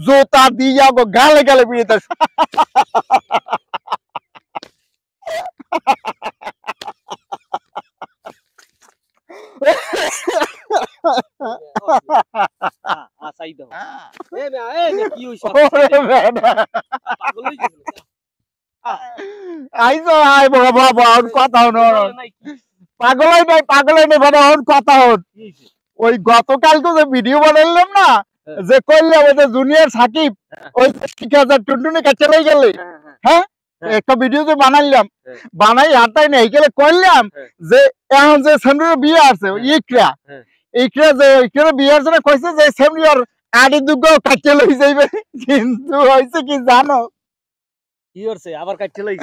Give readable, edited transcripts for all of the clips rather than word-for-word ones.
জোতা দিয়া গো গালে গালে বিড়িতে আইসো আই বাবা বাবা কথা পাগলাই নাই বাবা কথা হন ওই গতকালকে যে ভিডিও বানাইলাম না যে করলাম ওই যে জুনিয়র সাকিব ওই 6000 টুনটুনি চলে গেলে হ্যাঁ একটা ভিডিও যে বানাইলাম বানাই হাতাই নাই গেলে করলাম যে এখন যে সেমরির বিয়ে আছে ইকরা যে ইকরা বিয়ের জন্য কইছে যে সেমরির আড়ি দুগো কাটতে লই যাইবে কিন্তু হইছে কি জানো কি করছে আবার কাটতে লই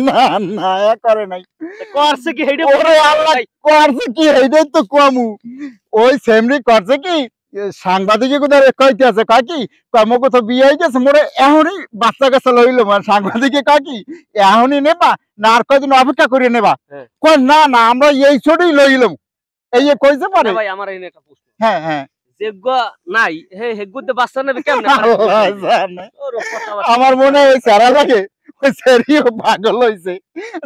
না না করে নাই করছে কি হেডে ওরে আল্লাহ করছে কি হেডে তো কমু ওই সেমরি করছে কি সাংবাদিকে কোথায় কইতে আছে কাকি কমক তো বিয়ে হয়ে গেছে মোরে এখনই বাচ্চা কাছে লইলো মানে সাংবাদিকে কাকি এখনই নেবা না আর কয়দিন অপেক্ষা করে নেবা কই না না আমরা এই ছোটই লইলাম এই যে কইতে পারে ভাই আমার এই একটা প্রশ্ন হ্যাঁ হ্যাঁ যেগ নাই হে হেগুতে বাচ্চা নেবে কেমনে আমার মনে হয় সারা লাগে ওই সেরিও পাগল হইছে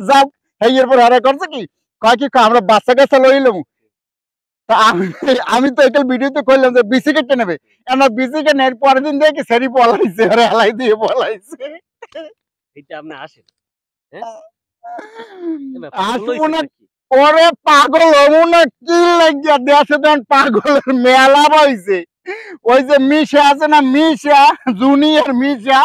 যাও হেইয়ের পর আরে করছে কি কয় কি আমরা বাচ্চা কাছে লইলাম আমি তো একটা ভিডিওতে কইলাম যে বিসি কেটে নেবে এমন বিসি কে নের পরের দিন দেখি সেরি পলাইছে আরে হেলাই দিয়ে পলাইছে এটা আপনি আসেন আসবো না ওরে পাগল হবো না কি লাগিয়া দেশে দেন পাগলের মেলা হইছে ওই যে মিশা আছে না মিশা জুনিয়র মিশা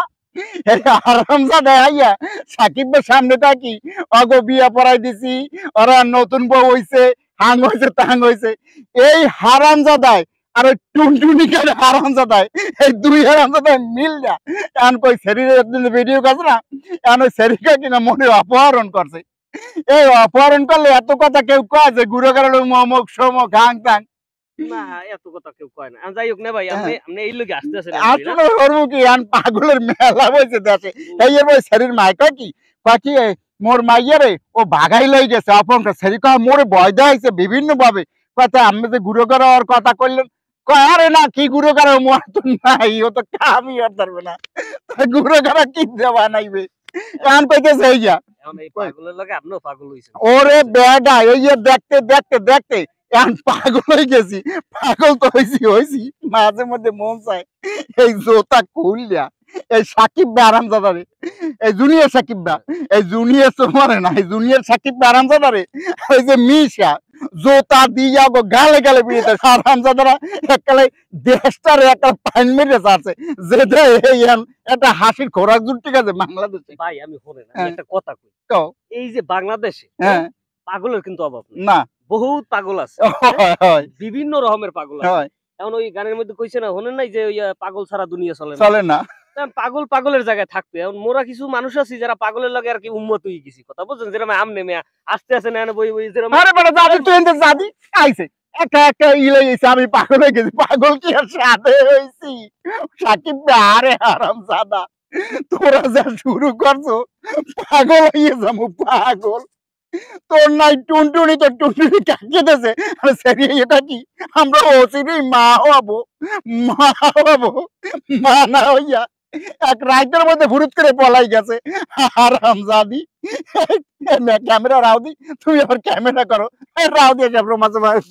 আরামজাদা আইয়া সাকিবের সামনে থাকি অগো বিয়া পড়াই দিছি ওরা নতুন বউ হইছে হাং হয়েছে তাং হয়েছে এই হারামজাদায় আর ওই টুনটুনি কাটে হারামজাদায় এই দুই হারামজাদায় মিল যা এখন কই শরীরের ভিডিও কাজ না এখন ওই শরীরকে কিনা মনে অপহরণ করছে এই অপহরণ করলে এত কথা কেউ কয় যে গুড়ো কারণ মমক সমক হাং তাং না এত কথা কেউ কয় না যাই হোক না ভাই আপনি এই লগে আসতেছেন আসলে করবো কি আন পাগলের মেলা হয়েছে দেশে এই এর ওই শরীর মাইকা কি কাকি মোর মাইয়ারে ও ভাগাই লই গেছে আপনটা সেরি কয় মোরে ভয় দেখাইছে বিভিন্ন ভাবে কথা আমি যে গুড়ো করার কথা কইলেন কয় আরে না কি গুড়ো করা মোর তো নাই ও তো কামই আর পারবে না গুড়ো করা কি দেওয়া নাইবে কান কইতেছে এই যা এখন এই পাগলের লগে আপনিও পাগল হইছেন ওরে বেডা এই যে দেখতে দেখতে দেখতে এখন পাগল হয়ে গেছি পাগল তো হয়েছি মাঝে মধ্যে মন চায় এই জোতা খুললিয়া এই সাকিব বে আরামজাদা রে এই জুনিয়র সাকিব বা এই জুনিয়র তো মরে না এই জুনিয়র সাকিব বে আরামজাদা রে এই যে মিশা জোতা দিয়া গো গালে গালে বিড়িতে আরামজাদারা এককালে দেশটার একটা পাইন মেরে আছে যে এই একটা হাসির খোরাক জুট ঠিক আছে বাংলাদেশে ভাই আমি শুনে না একটা কথা কই এই যে বাংলাদেশে পাগলের কিন্তু অভাব না বহুত পাগল আছে বিভিন্ন রকমের পাগল আছে এখন ওই গানের মধ্যে কইছে না শুনেন নাই যে ওই পাগল ছাড়া দুনিয়া চলে না পাগল পাগলের জায়গায় থাকতে এখন মোরা কিছু মানুষ আছি যারা পাগলের লগে আর কি উম্মত হয়ে গেছি কথা বুঝছেন যেরকম আমনে মেয়া আসতে আছে না বই বই যেরকম আরে বড় দাদি তুই এনতে দাদি আইছে একা একা ইলে গেছে আমি পাগল হয়ে গেছি পাগল কি আর সাথে হইছি সাকিব আরে হারামজাদা তোরা যা শুরু করছো পাগল হয়ে যাবো পাগল তোর নাই টুনটুনি তো টুনটুনি কাকিয়েছে আরে সেরি এটা কি আমরা ওসিবি মা হবো মা না হইয়া এক রাইতের মধ্যে ফুরুত করে পলাই গেছে হারামজাদি ক্যামেরা রাও দি তুমি আবার ক্যামেরা করো রাও দিয়ে যাবো মাঝে মাঝে